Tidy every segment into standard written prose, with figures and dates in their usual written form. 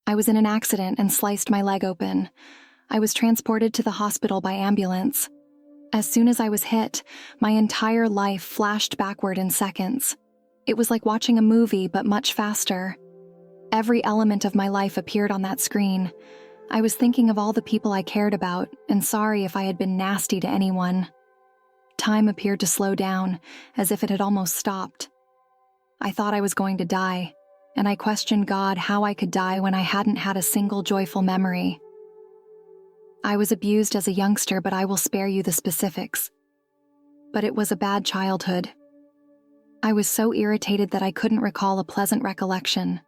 I was in an accident and sliced my leg open. I was transported to the hospital by ambulance. As soon as I was hit, my entire life flashed backward in seconds. It was like watching a movie, but much faster. Every element of my life appeared on that screen. I was thinking of all the people I cared about, and sorry if I had been nasty to anyone. Time appeared to slow down, as if it had almost stopped. I thought I was going to die, and I questioned God how I could die when I hadn't had a single joyful memory. I was abused as a youngster, but I will spare you the specifics. But it was a bad childhood. I was so irritated that I couldn't recall a pleasant recollection.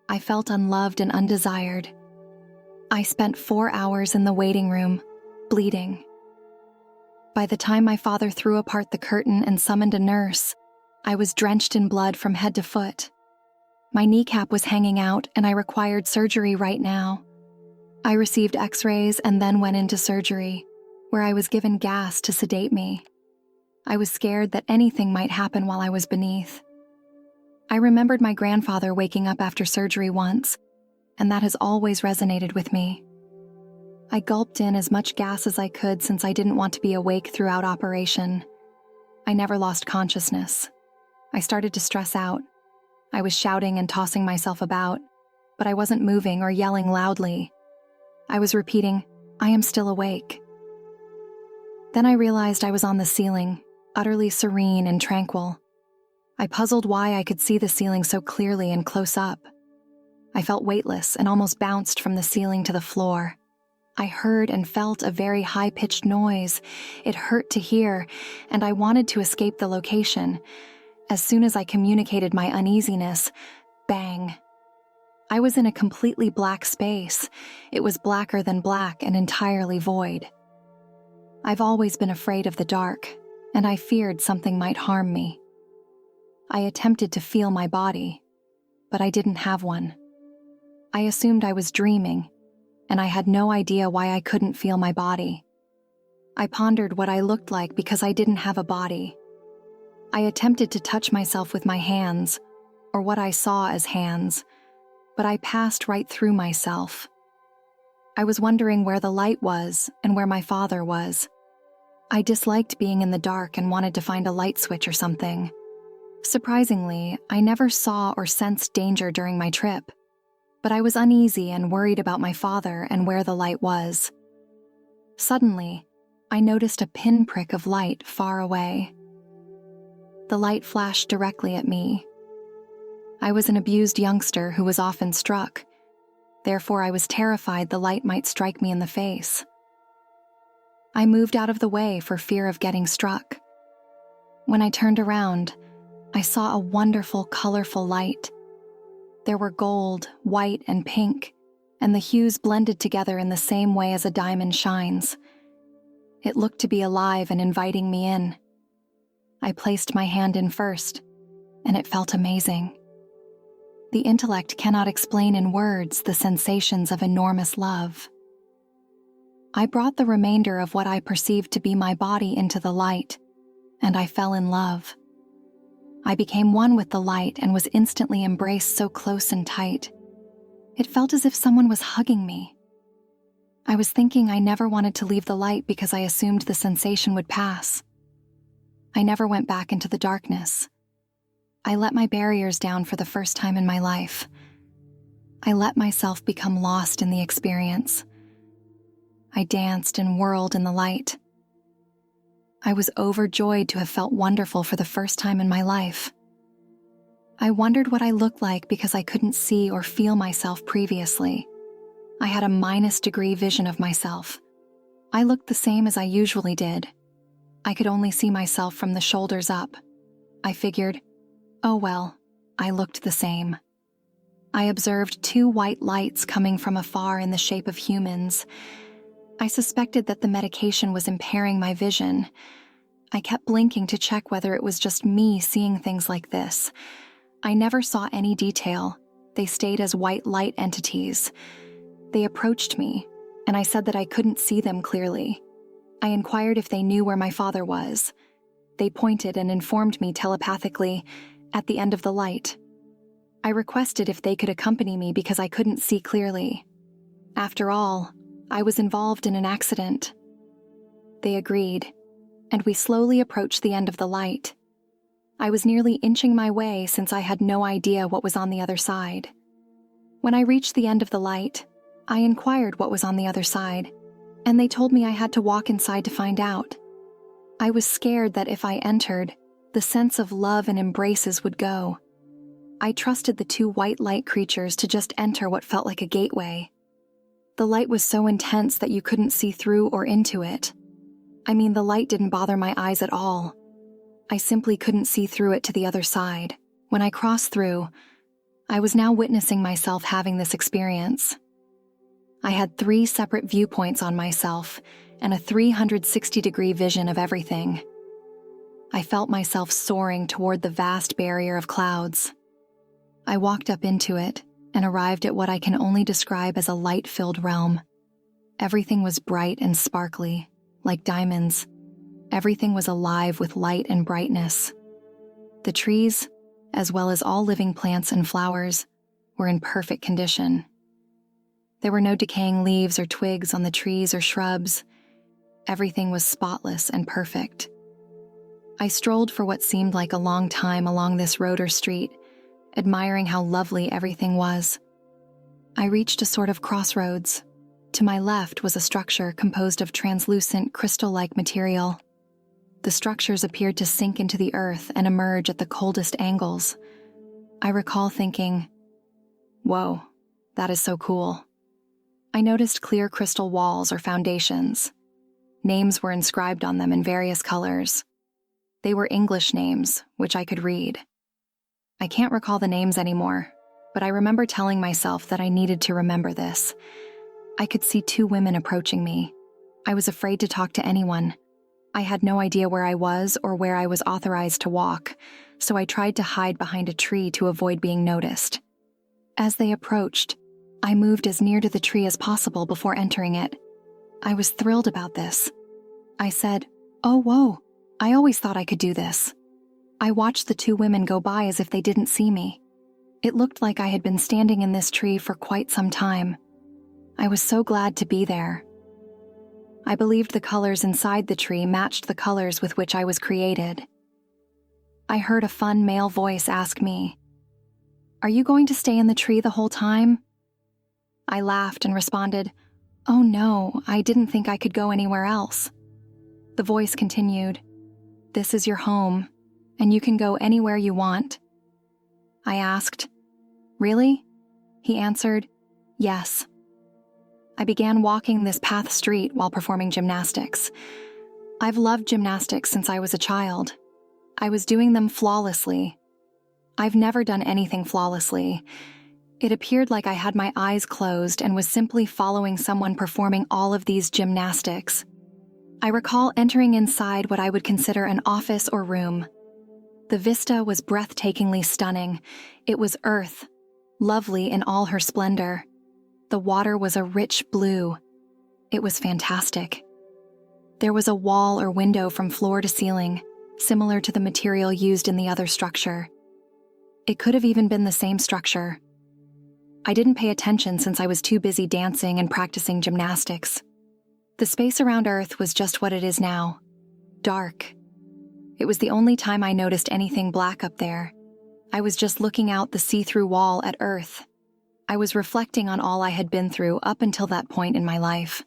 I felt unloved and undesired. I spent 4 hours in the waiting room, bleeding. By the time my father threw apart the curtain and summoned a nurse, I was drenched in blood from head to foot. My kneecap was hanging out, and I required surgery right now. I received x-rays and then went into surgery, where I was given gas to sedate me. I was scared that anything might happen while I was beneath. I remembered my grandfather waking up after surgery once, and that has always resonated with me. I gulped in as much gas as I could since I didn't want to be awake throughout operation. I never lost consciousness. I started to stress out. I was shouting and tossing myself about, but I wasn't moving or yelling loudly. I was repeating, "I am still awake." Then I realized I was on the ceiling, utterly serene and tranquil. I puzzled why I could see the ceiling so clearly and close up. I felt weightless and almost bounced from the ceiling to the floor. I heard and felt a very high-pitched noise. It hurt to hear, and I wanted to escape the location. As soon as I communicated my uneasiness, bang. I was in a completely black space. It was blacker than black and entirely void. I've always been afraid of the dark, and I feared something might harm me. I attempted to feel my body, but I didn't have one. I assumed I was dreaming, and I had no idea why I couldn't feel my body. I pondered what I looked like because I didn't have a body. I attempted to touch myself with my hands, or what I saw as hands, but I passed right through myself. I was wondering where the light was and where my father was. I disliked being in the dark and wanted to find a light switch or something. Surprisingly, I never saw or sensed danger during my trip, but I was uneasy and worried about my father and where the light was. Suddenly, I noticed a pinprick of light far away. The light flashed directly at me. I was an abused youngster who was often struck. Therefore, I was terrified the light might strike me in the face. I moved out of the way for fear of getting struck. When I turned around, I saw a wonderful, colorful light. There were gold, white, and pink, and the hues blended together in the same way as a diamond shines. It looked to be alive and inviting me in. I placed my hand in first, and it felt amazing. The intellect cannot explain in words the sensations of enormous love. I brought the remainder of what I perceived to be my body into the light, and I fell in love. I became one with the light and was instantly embraced so close and tight. It felt as if someone was hugging me. I was thinking I never wanted to leave the light because I assumed the sensation would pass. I never went back into the darkness. I let my barriers down for the first time in my life. I let myself become lost in the experience. I danced and whirled in the light. I was overjoyed to have felt wonderful for the first time in my life. I wondered what I looked like because I couldn't see or feel myself previously. I had a -degree vision of myself. I looked the same as I usually did. I could only see myself from the shoulders up. I figured, oh well, I looked the same. I observed 2 white lights coming from afar in the shape of humans. I suspected that the medication was impairing my vision. I kept blinking to check whether it was just me seeing things like this. I never saw any detail. They stayed as white light entities. They approached me, and I said that I couldn't see them clearly. I inquired if they knew where my father was. They pointed and informed me telepathically, at the end of the light. I requested if they could accompany me because I couldn't see clearly. After all, I was involved in an accident. They agreed, and we slowly approached the end of the light. I was nearly inching my way since I had no idea what was on the other side. When I reached the end of the light, I inquired what was on the other side, and they told me I had to walk inside to find out. I was scared that if I entered, the sense of love and embraces would go. I trusted the two white light creatures to just enter what felt like a gateway. The light was so intense that you couldn't see through or into it. I mean, the light didn't bother my eyes at all. I simply couldn't see through it to the other side. When I crossed through, I was now witnessing myself having this experience. I had 3 separate viewpoints on myself and a 360-degree vision of everything. I felt myself soaring toward the vast barrier of clouds. I walked up into it and arrived at what I can only describe as a light-filled realm. Everything was bright and sparkly, like diamonds. Everything was alive with light and brightness. The trees, as well as all living plants and flowers, were in perfect condition. There were no decaying leaves or twigs on the trees or shrubs. Everything was spotless and perfect. I strolled for what seemed like a long time along this road or street, admiring how lovely everything was. I reached a sort of crossroads. To my left was a structure composed of translucent, crystal-like material. The structures appeared to sink into the earth and emerge at the coldest angles. I recall thinking, "Whoa, that is so cool." I noticed clear crystal walls or foundations. Names were inscribed on them in various colors. They were English names, which I could read. I can't recall the names anymore, but I remember telling myself that I needed to remember this. I could see 2 women approaching me. I was afraid to talk to anyone. I had no idea where I was or where I was authorized to walk, so I tried to hide behind a tree to avoid being noticed. As they approached, I moved as near to the tree as possible before entering it. I was thrilled about this. I said, "Oh, whoa, I always thought I could do this." I watched the 2 women go by as if they didn't see me. It looked like I had been standing in this tree for quite some time. I was so glad to be there. I believed the colors inside the tree matched the colors with which I was created. I heard a fun male voice ask me, "Are you going to stay in the tree the whole time?" I laughed and responded, "Oh no, I didn't think I could go anywhere else." The voice continued, "This is your home, and you can go anywhere you want." I asked, "Really?" He answered, "Yes." I began walking this path street while performing gymnastics. I've loved gymnastics since I was a child. I was doing them flawlessly. I've never done anything flawlessly. It appeared like I had my eyes closed and was simply following someone performing all of these gymnastics. I recall entering inside what I would consider an office or room. The vista was breathtakingly stunning. It was earth, lovely in all her splendor. The water was a rich blue. It was fantastic. There was a wall or window from floor to ceiling, similar to the material used in the other structure. It could have even been the same structure. I didn't pay attention since I was too busy dancing and practicing gymnastics. The space around Earth was just what it is now, dark. It was the only time I noticed anything black up there. I was just looking out the see-through wall at Earth. I was reflecting on all I had been through up until that point in my life.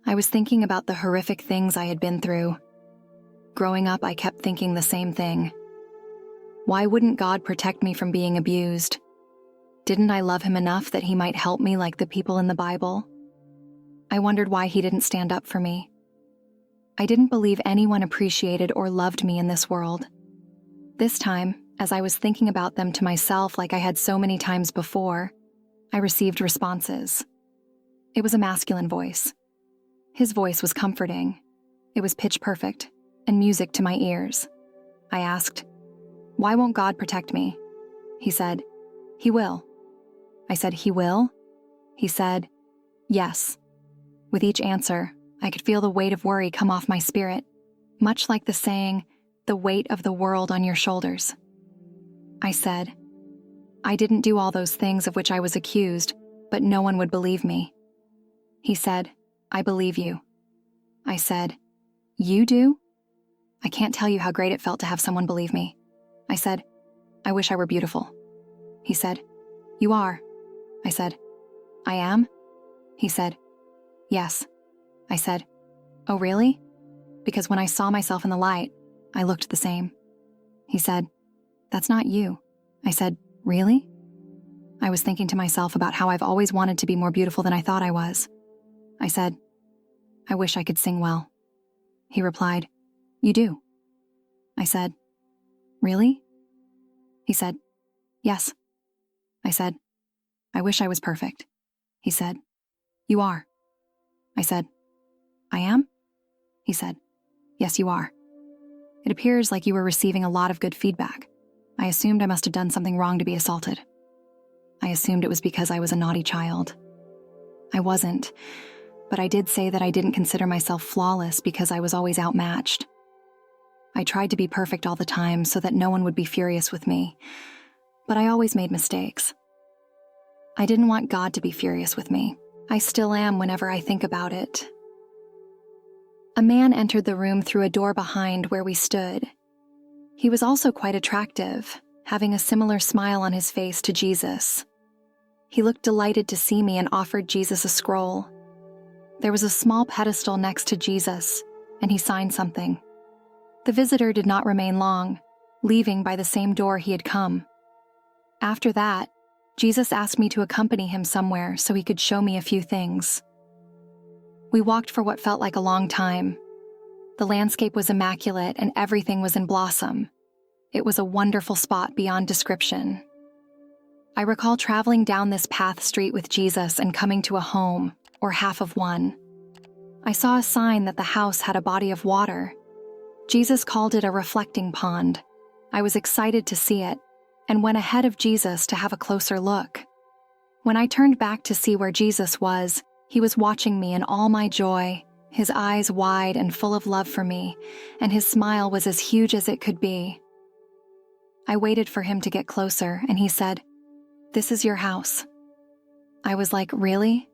I was thinking about the horrific things I had been through. Growing up, I kept thinking the same thing. Why wouldn't God protect me from being abused? Didn't I love him enough that he might help me like the people in the Bible? I wondered why he didn't stand up for me. I didn't believe anyone appreciated or loved me in this world. This time, as I was thinking about them to myself like I had so many times before, I received responses. It was a masculine voice. His voice was comforting. It was pitch perfect and music to my ears. I asked, "Why won't God protect me?" He said, "He will." I said, "He will?" He said, "Yes." With each answer, I could feel the weight of worry come off my spirit, much like the saying, "the weight of the world on your shoulders." I said, I didn't do all those things of which I was accused, but no one would believe me. He said, I believe you. I said, you do? I can't tell you how great it felt to have someone believe me. I said, I wish I were beautiful. He said, you are. I said, I am? He said, yes. I said, oh really? Because when I saw myself in the light, I looked the same. He said, that's not you. I said, really? I was thinking to myself about how I've always wanted to be more beautiful than I thought I was. I said, I wish I could sing well. He replied, you do. I said, really? He said, yes. I said, I wish I was perfect. He said, you are. I said, I am? He said, yes, you are. It appears like you were receiving a lot of good feedback. I assumed I must have done something wrong to be assaulted. I assumed it was because I was a naughty child. I wasn't, but I did say that I didn't consider myself flawless because I was always outmatched. I tried to be perfect all the time so that no one would be furious with me, but I always made mistakes. I didn't want God to be furious with me. I still am whenever I think about it. A man entered the room through a door behind where we stood. He was also quite attractive, having a similar smile on his face to Jesus. He looked delighted to see me and offered Jesus a scroll. There was a small pedestal next to Jesus, and he signed something. The visitor did not remain long, leaving by the same door he had come. After that, Jesus asked me to accompany him somewhere so he could show me a few things. We walked for what felt like a long time. The landscape was immaculate and everything was in blossom. It was a wonderful spot beyond description. I recall traveling down this path street with Jesus and coming to a home, or half of one. I saw a sign that the house had a body of water. Jesus called it a reflecting pond. I was excited to see it, and went ahead of Jesus to have a closer look. When I turned back to see where Jesus was, he was watching me in all my joy, his eyes wide and full of love for me, and his smile was as huge as it could be. I waited for him to get closer, and he said, "This is your house." I was like, "Really?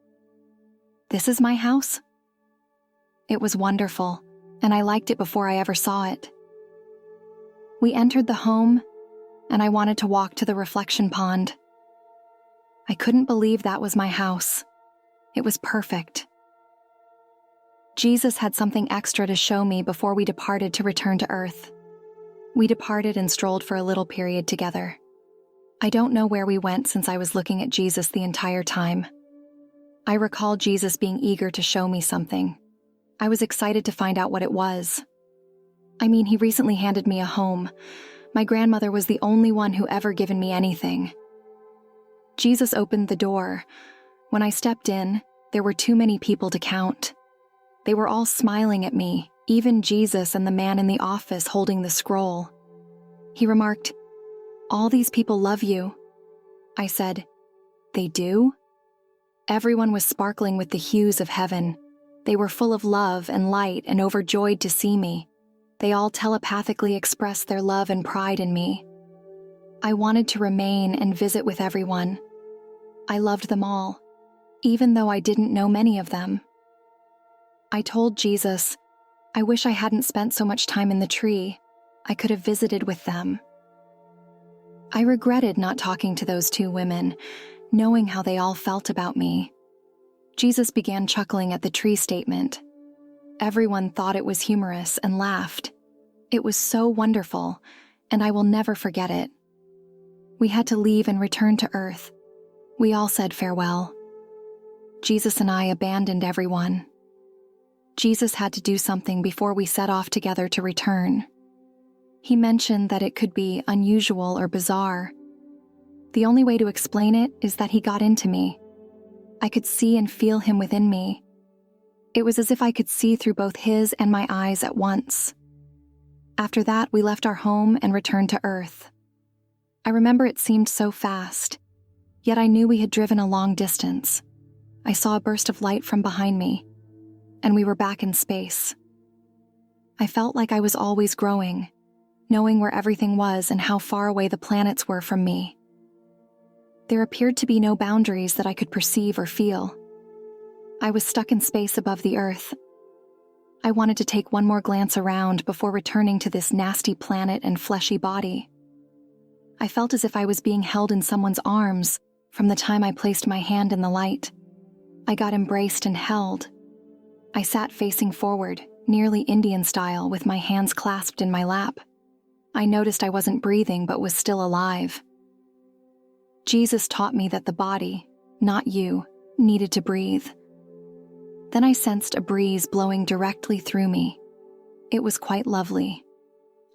This is my house?" It was wonderful, and I liked it before I ever saw it. We entered the home, and I wanted to walk to the reflection pond. I couldn't believe that was my house. It was perfect. Jesus had something extra to show me before we departed to return to Earth. We departed and strolled for a little period together. I don't know where we went since I was looking at Jesus the entire time. I recall Jesus being eager to show me something. I was excited to find out what it was. I mean, he recently handed me a home. My grandmother was the only one who ever given me anything. Jesus opened the door. When I stepped in, there were too many people to count. They were all smiling at me, even Jesus and the man in the office holding the scroll. He remarked, "All these people love you." I said, "They do?" Everyone was sparkling with the hues of heaven. They were full of love and light and overjoyed to see me. They all telepathically expressed their love and pride in me. I wanted to remain and visit with everyone. I loved them all, even though I didn't know many of them. I told Jesus, I wish I hadn't spent so much time in the tree. I could have visited with them. I regretted not talking to those two women, knowing how they all felt about me. Jesus began chuckling at the tree statement. Everyone thought it was humorous and laughed. It was so wonderful, and I will never forget it. We had to leave and return to Earth. We all said farewell. Jesus and I abandoned everyone. Jesus had to do something before we set off together to return. He mentioned that it could be unusual or bizarre. The only way to explain it is that he got into me. I could see and feel him within me. It was as if I could see through both his and my eyes at once. After that, we left our home and returned to Earth. I remember it seemed so fast, yet I knew we had driven a long distance. I saw a burst of light from behind me, and we were back in space. I felt like I was always growing, knowing where everything was and how far away the planets were from me. There appeared to be no boundaries that I could perceive or feel. I was stuck in space above the earth. I wanted to take one more glance around before returning to this nasty planet and fleshy body. I felt as if I was being held in someone's arms from the time I placed my hand in the light. I got embraced and held. I sat facing forward, nearly Indian style, with my hands clasped in my lap. I noticed I wasn't breathing but was still alive. Jesus taught me that the body, not you, needed to breathe. Then I sensed a breeze blowing directly through me. It was quite lovely.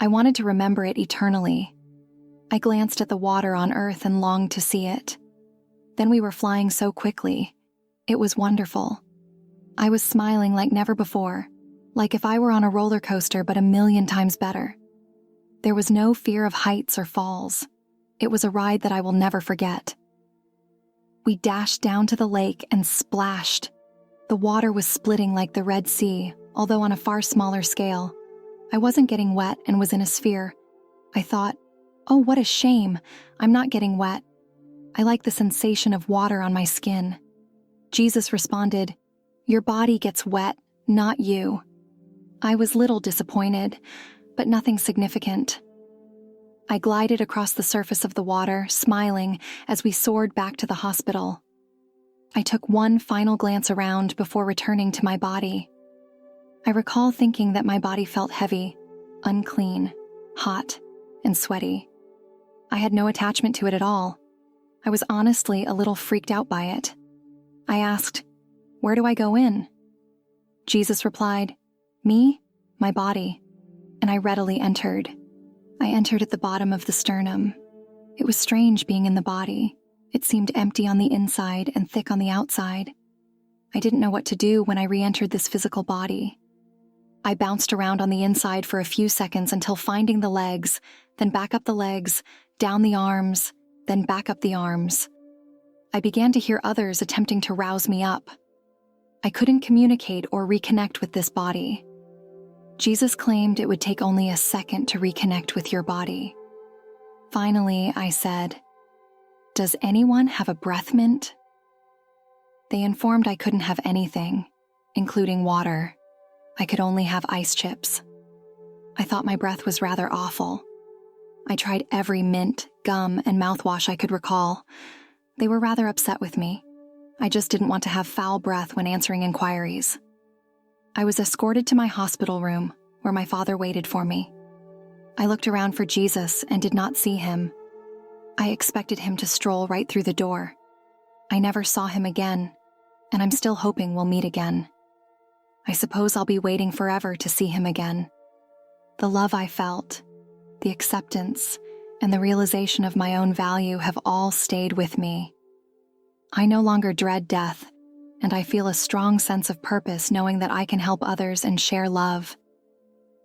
I wanted to remember it eternally. I glanced at the water on Earth and longed to see it. Then we were flying so quickly. It was wonderful. I was smiling like never before, like if I were on a roller coaster but 1,000,000 times better. There was no fear of heights or falls. It was a ride that I will never forget. We dashed down to the lake and splashed. The water was splitting like the Red Sea, although on a far smaller scale. I wasn't getting wet and was in a sphere. I thought, oh, what a shame, I'm not getting wet. I like the sensation of water on my skin. Jesus responded, your body gets wet, not you. I was little disappointed, but nothing significant. I glided across the surface of the water, smiling as we soared back to the hospital. I took one final glance around before returning to my body. I recall thinking that my body felt heavy, unclean, hot, and sweaty. I had no attachment to it at all. I was honestly a little freaked out by it. I asked, where do I go in? Jesus replied, me, my body, and I readily entered. I entered at the bottom of the sternum. It was strange being in the body. It seemed empty on the inside and thick on the outside. I didn't know what to do when I re-entered this physical body. I bounced around on the inside for a few seconds until finding the legs, then back up the legs, down the arms, then back up the arms. I began to hear others attempting to rouse me up. I couldn't communicate or reconnect with this body. Jesus claimed it would take only a second to reconnect with your body. Finally, I said, does anyone have a breath mint? They informed I couldn't have anything, including water. I could only have ice chips. I thought my breath was rather awful. I tried every mint, gum, and mouthwash I could recall. They were rather upset with me. I just didn't want to have foul breath when answering inquiries. I was escorted to my hospital room, where my father waited for me. I looked around for Jesus and did not see him. I expected him to stroll right through the door. I never saw him again, and I'm still hoping we'll meet again. I suppose I'll be waiting forever to see him again. The love I felt, the acceptance, and the realization of my own value have all stayed with me. I no longer dread death, and I feel a strong sense of purpose knowing that I can help others and share love.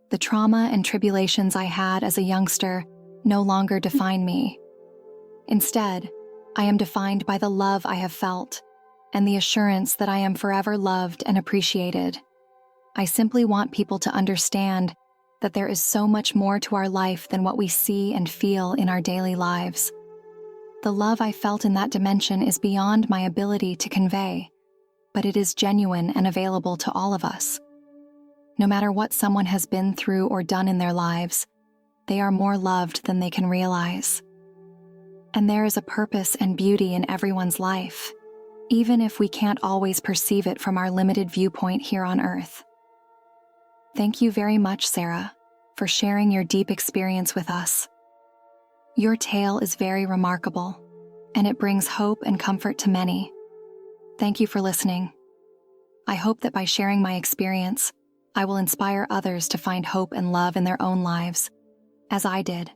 The trauma and tribulations I had as a youngster no longer define me. Instead, I am defined by the love I have felt and the assurance that I am forever loved and appreciated. I simply want people to understand that there is so much more to our life than what we see and feel in our daily lives. The love I felt in that dimension is beyond my ability to convey, but it is genuine and available to all of us. No matter what someone has been through or done in their lives, they are more loved than they can realize. And there is a purpose and beauty in everyone's life, even if we can't always perceive it from our limited viewpoint here on Earth. Thank you very much, Sarah, for sharing your deep experience with us. Your tale is very remarkable, and it brings hope and comfort to many. Thank you for listening. I hope that by sharing my experience, I will inspire others to find hope and love in their own lives, as I did.